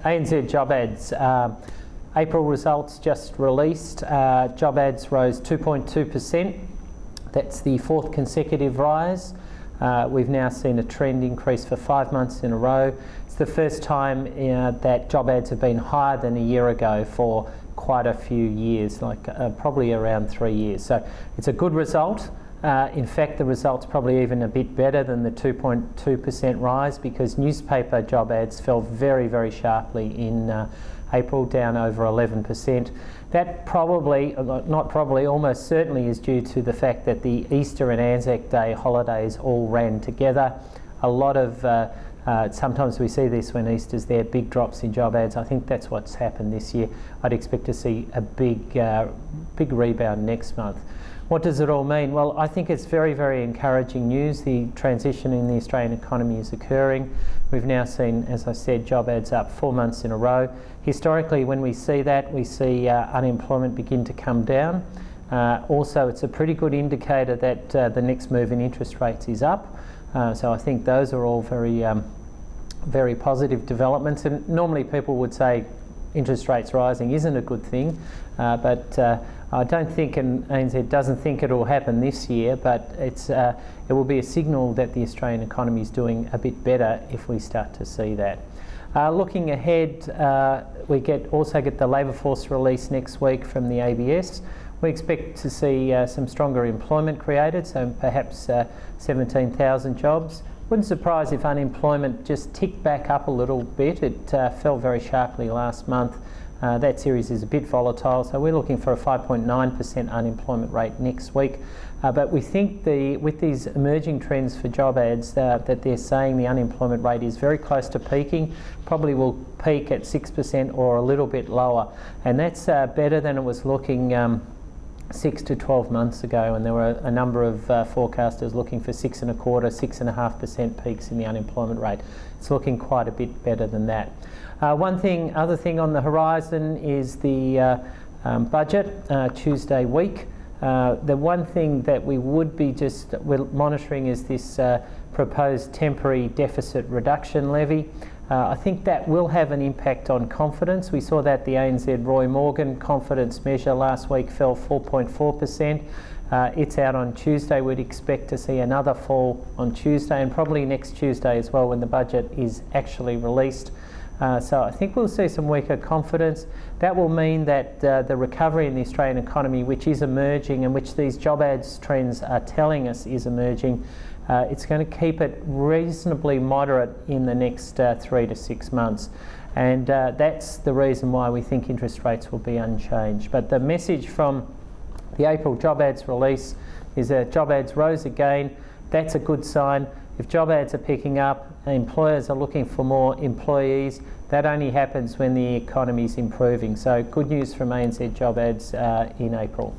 ANZ job ads. April results just released. Job ads rose 2.2%. That's the fourth consecutive rise. We've now seen a trend increase for 5 months in a row. It's the first time that job ads have been higher than a year ago for quite a few years, like probably around 3 years. So it's a good result. In fact, the result's probably even a bit better than the 2.2% rise, because newspaper job ads fell very, very sharply in April, down over 11%. That probably, not probably, almost certainly is due to the fact that the Easter and Anzac Day holidays all ran together. A lot of, sometimes we see this when Easter's there, big drops in job ads. I think that's what's happened this year. I'd expect to see a big rebound next month. What does it all mean? Well, I think it's very, very encouraging news. The transition in the Australian economy is occurring. We've now seen, as I said, job ads up 4 months in a row. Historically, when we see that, we see unemployment begin to come down. Also, it's a pretty good indicator that the next move in interest rates is up. So I think those are all very, very positive developments. And normally people would say interest rates rising isn't a good thing, but I don't think, and ANZ doesn't think it will happen this year, but it will be a signal that the Australian economy is doing a bit better if we start to see that. Looking ahead, we also get the labour force release next week from the ABS. We expect to see some stronger employment created, so perhaps 17,000 jobs. Wouldn't surprise if unemployment just ticked back up a little bit. It fell very sharply last month. That series is a bit volatile, so we're looking for a 5.9% unemployment rate next week. But we think with these emerging trends for job ads that they're saying the unemployment rate is very close to peaking, probably will peak at 6% or a little bit lower. And that's better than it was looking 6 to 12 months ago, and there were a number of forecasters looking for 6.25%, 6.5% peaks in the unemployment rate. It's looking quite a bit better than that. Other thing on the horizon is the budget Tuesday week. The one thing that we would be we're monitoring is this proposed temporary deficit reduction levy. I think that will have an impact on confidence. We saw that the ANZ Roy Morgan confidence measure last week fell 4.4%. It's out on Tuesday. We'd expect to see another fall on Tuesday, and probably next Tuesday as well when the budget is actually released. So I think we'll see some weaker confidence. That will mean that the recovery in the Australian economy, which is emerging and which these job ads trends are telling us is emerging, it's going to keep it reasonably moderate in the next 3 to 6 months. And that's the reason why we think interest rates will be unchanged. But the message from the April job ads release is that job ads rose again. That's a good sign. If job ads are picking up, employers are looking for more employees. That only happens when the economy is improving. So good news from ANZ job ads in April.